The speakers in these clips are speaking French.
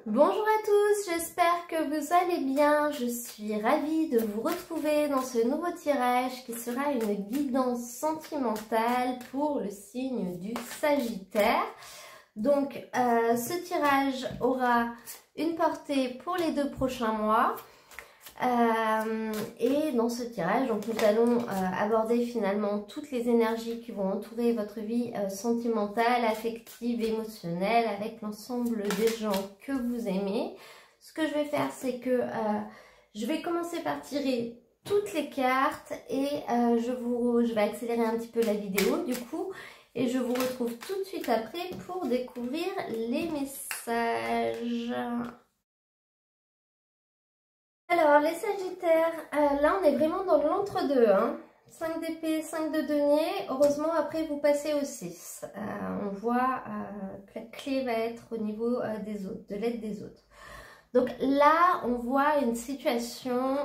Bonjour à tous, j'espère que vous allez bien. Je suis ravie de vous retrouver dans ce nouveau tirage qui sera une guidance sentimentale pour le signe du Sagittaire. Donc, ce tirage aura une portée pour les 2 prochains mois. Et dans ce tirage, donc, nous allons aborder finalement toutes les énergies qui vont entourer votre vie sentimentale, affective, émotionnelle, avec l'ensemble des gens que vous aimez. Ce que je vais faire, c'est que je vais commencer par tirer toutes les cartes et je vais accélérer un petit peu la vidéo du coup. Et je vous retrouve tout de suite après pour découvrir les messages. Alors, les Sagittaires, là on est vraiment dans l'entre-deux. 5 d'épée, 5 de denier. Heureusement, après vous passez au 6. On voit que la clé va être au niveau des autres, de l'aide des autres. Donc là, on voit une situation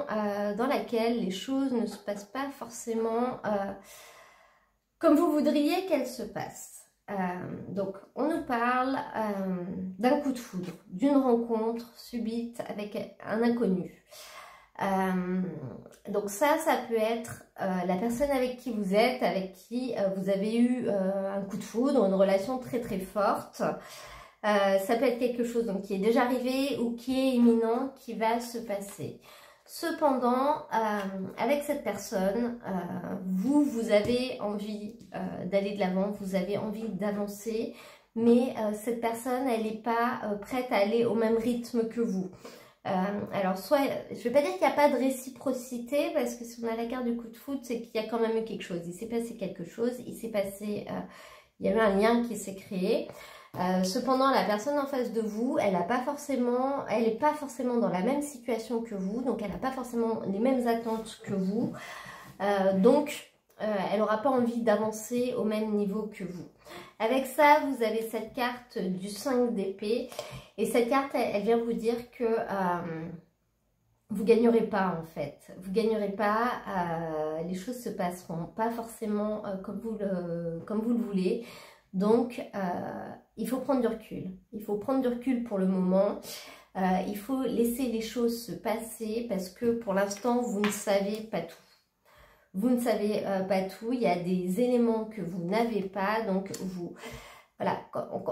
dans laquelle les choses ne se passent pas forcément comme vous voudriez qu'elles se passent. Donc, on nous parle d'un coup de foudre, d'une rencontre subite avec un inconnu. Donc ça peut être la personne avec qui vous êtes, avec qui vous avez eu un coup de foudre, une relation très très forte. Ça peut être quelque chose donc, qui est déjà arrivé ou qui est imminent, qui va se passer. Cependant, avec cette personne, vous avez envie d'aller de l'avant, vous avez envie d'avancer, mais cette personne, elle n'est pas prête à aller au même rythme que vous. Alors, soit, je ne vais pas dire qu'il n'y a pas de réciprocité, parce que si on a la carte du coup de foudre, c'est qu'il y a quand même eu quelque chose. Il s'est passé quelque chose, il y a eu un lien qui s'est créé. Cependant, la personne en face de vous, elle n'est pas forcément dans la même situation que vous, donc elle n'a pas forcément les mêmes attentes que vous, donc elle n'aura pas envie d'avancer au même niveau que vous. Avec ça, vous avez cette carte du 5 d'épée, et cette carte, elle vient vous dire que vous ne gagnerez pas en fait, vous ne gagnerez pas, les choses se passeront pas forcément comme vous le voulez. Donc, il faut prendre du recul. Il faut prendre du recul pour le moment. Il faut laisser les choses se passer parce que pour l'instant, vous ne savez pas tout. Vous ne savez pas tout. Il y a des éléments que vous n'avez pas. Donc, voilà,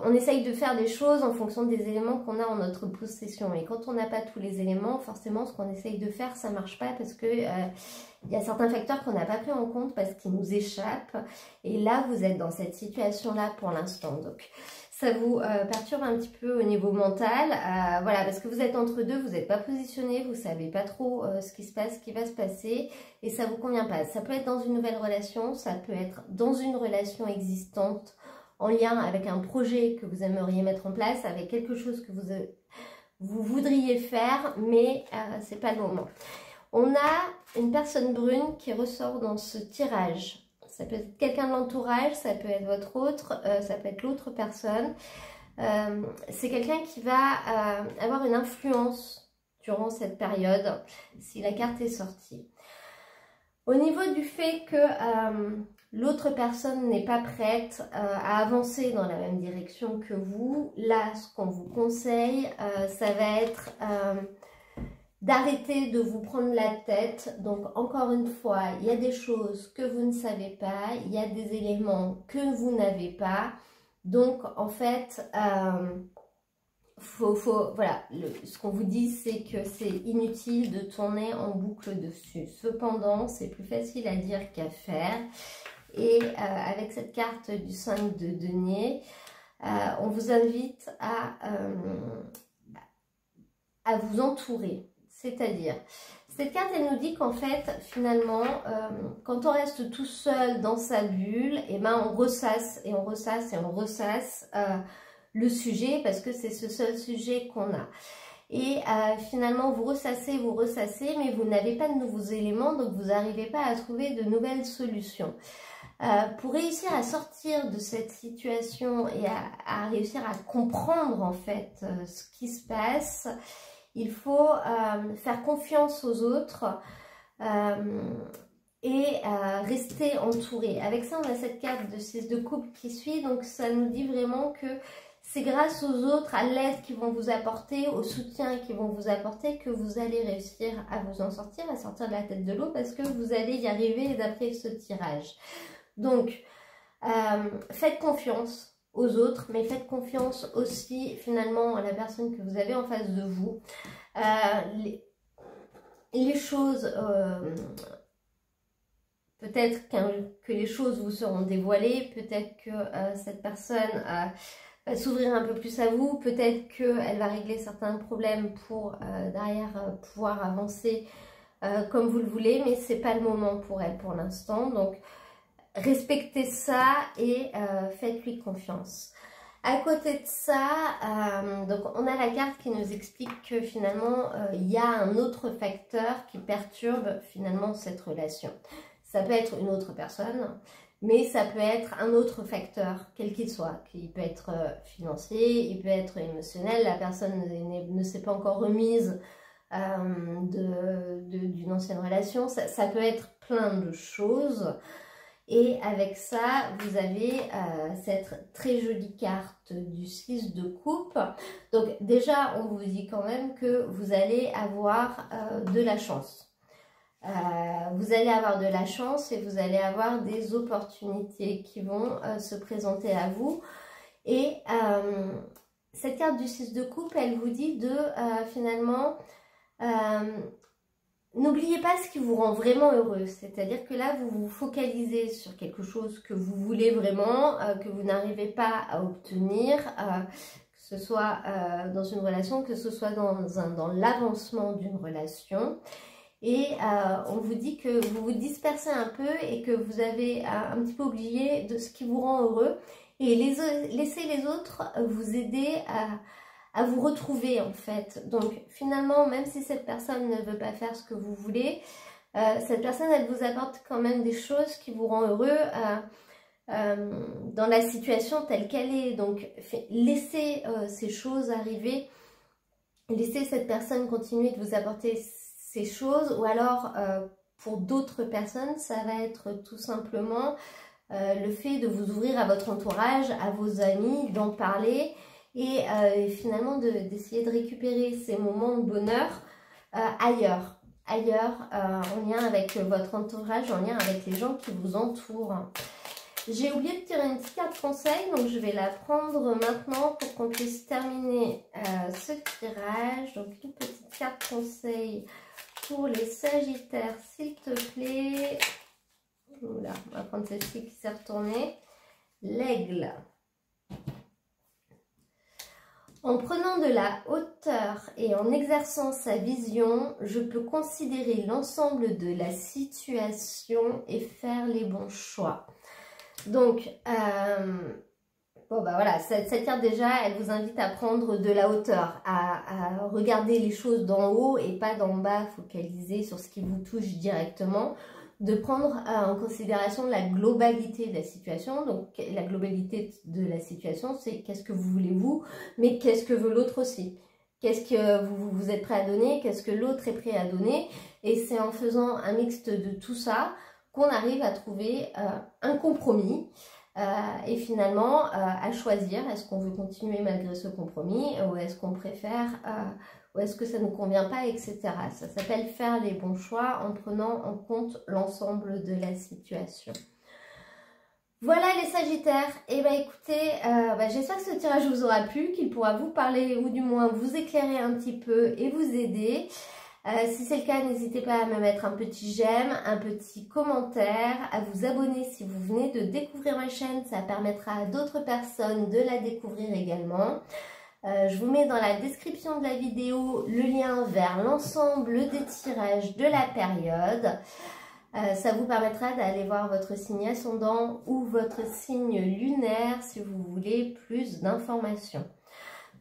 on essaye de faire des choses en fonction des éléments qu'on a en notre possession. Et quand on n'a pas tous les éléments, forcément, ce qu'on essaye de faire, ça ne marche pas parce que il y a certains facteurs qu'on n'a pas pris en compte parce qu'ils nous échappent. Et là, vous êtes dans cette situation-là pour l'instant. Donc, ça vous perturbe un petit peu au niveau mental. Voilà, parce que vous êtes entre deux, vous n'êtes pas positionné, vous ne savez pas trop ce qui se passe, ce qui va se passer. Et ça ne vous convient pas. Ça peut être dans une nouvelle relation, ça peut être dans une relation existante, en lien avec un projet que vous aimeriez mettre en place, avec quelque chose que vous voudriez faire, mais ce n'est pas le moment. On a une personne brune qui ressort dans ce tirage. Ça peut être quelqu'un de l'entourage, ça peut être votre autre, ça peut être l'autre personne. C'est quelqu'un qui va avoir une influence durant cette période, si la carte est sortie. Au niveau du fait que l'autre personne n'est pas prête à avancer dans la même direction que vous, là, ce qu'on vous conseille, ça va être d'arrêter de vous prendre la tête. Donc, encore une fois, il y a des choses que vous ne savez pas, il y a des éléments que vous n'avez pas. Donc, en fait, voilà, ce qu'on vous dit, c'est que c'est inutile de tourner en boucle dessus. Cependant, c'est plus facile à dire qu'à faire. Et avec cette carte du 5 de denier, on vous invite à vous entourer. C'est-à-dire, cette carte, elle nous dit qu'en fait, finalement, quand on reste tout seul dans sa bulle, et ben on ressasse et on ressasse et on ressasse le sujet parce que c'est ce seul sujet qu'on a. Et finalement, vous ressassez, mais vous n'avez pas de nouveaux éléments, donc vous n'arrivez pas à trouver de nouvelles solutions. Pour réussir à sortir de cette situation et à réussir à comprendre en fait ce qui se passe, il faut faire confiance aux autres et rester entouré. Avec ça, on a cette carte de 6 de coupe qui suit, donc ça nous dit vraiment que c'est grâce aux autres, à l'aide qu'ils vont vous apporter, au soutien qu'ils vont vous apporter, que vous allez réussir à vous en sortir, à sortir de la tête de l'eau, parce que vous allez y arriver d'après ce tirage. Donc, faites confiance aux autres, mais faites confiance aussi finalement à la personne que vous avez en face de vous. Les choses, peut-être que les choses vous seront dévoilées, peut-être que cette personne va s'ouvrir un peu plus à vous, peut-être qu'elle va régler certains problèmes pour derrière pouvoir avancer comme vous le voulez, mais c'est pas le moment pour elle pour l'instant. Donc respectez ça et faites-lui confiance. À côté de ça, donc on a la carte qui nous explique que finalement il y a un autre facteur qui perturbe finalement cette relation. Ça peut être une autre personne, mais ça peut être un autre facteur, quel qu'il soit. Il peut être financier, il peut être émotionnel, la personne ne s'est pas encore remise d'une ancienne relation. Ça peut être plein de choses. Et avec ça, vous avez cette très jolie carte du 6 de coupe. Donc déjà, on vous dit quand même que vous allez avoir de la chance. Vous allez avoir de la chance et vous allez avoir des opportunités qui vont se présenter à vous. Et cette carte du 6 de coupe, elle vous dit de finalement... n'oubliez pas ce qui vous rend vraiment heureux, c'est-à-dire que là, vous vous focalisez sur quelque chose que vous voulez vraiment, que vous n'arrivez pas à obtenir, que ce soit dans une relation, que ce soit dans l'avancement d'une relation. Et on vous dit que vous vous dispersez un peu et que vous avez un petit peu oublié de ce qui vous rend heureux. Et laissez les autres vous aider à vous retrouver en fait. Donc finalement, même si cette personne ne veut pas faire ce que vous voulez, cette personne, elle vous apporte quand même des choses qui vous rendent heureux dans la situation telle qu'elle est. Donc laissez ces choses arriver, laissez cette personne continuer de vous apporter ces choses, ou alors pour d'autres personnes, ça va être tout simplement le fait de vous ouvrir à votre entourage, à vos amis, d'en parler, et finalement d'essayer de récupérer ces moments de bonheur ailleurs, en lien avec votre entourage, en lien avec les gens qui vous entourent. J'ai oublié de tirer une petite carte conseil, donc je vais la prendre maintenant pour qu'on puisse terminer ce tirage. Donc une petite carte conseil pour les Sagittaires, s'il te plaît. Oula, on va prendre celle-ci qui s'est retournée. L'aigle. En prenant de la hauteur et en exerçant sa vision, je peux considérer l'ensemble de la situation et faire les bons choix. Donc, bon bah voilà, cette carte déjà, elle vous invite à prendre de la hauteur, à regarder les choses d'en haut et pas d'en bas, focaliser sur ce qui vous touche directement, de prendre en considération la globalité de la situation. Donc la globalité de la situation, c'est qu'est-ce que vous voulez vous, mais qu'est-ce que veut l'autre aussi. Qu'est-ce que vous êtes prêt à donner, qu'est-ce que l'autre est prêt à donner. Et c'est en faisant un mixte de tout ça qu'on arrive à trouver un compromis. Et finalement à choisir, est-ce qu'on veut continuer malgré ce compromis, ou est-ce qu'on préfère, ou est-ce que ça ne nous convient pas, etc. Ça s'appelle faire les bons choix en prenant en compte l'ensemble de la situation. Voilà les Sagittaires, et ben écoutez, j'espère que ce tirage vous aura plu, qu'il pourra vous parler ou du moins vous éclairer un petit peu et vous aider. Si c'est le cas, n'hésitez pas à me mettre un petit j'aime, un petit commentaire, à vous abonner si vous venez de découvrir ma chaîne, ça permettra à d'autres personnes de la découvrir également. Je vous mets dans la description de la vidéo le lien vers l'ensemble des tirages de la période. Ça vous permettra d'aller voir votre signe ascendant ou votre signe lunaire si vous voulez plus d'informations.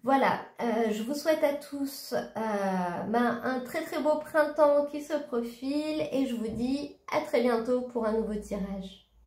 Voilà, je vous souhaite à tous un très très beau printemps qui se profile et je vous dis à très bientôt pour un nouveau tirage.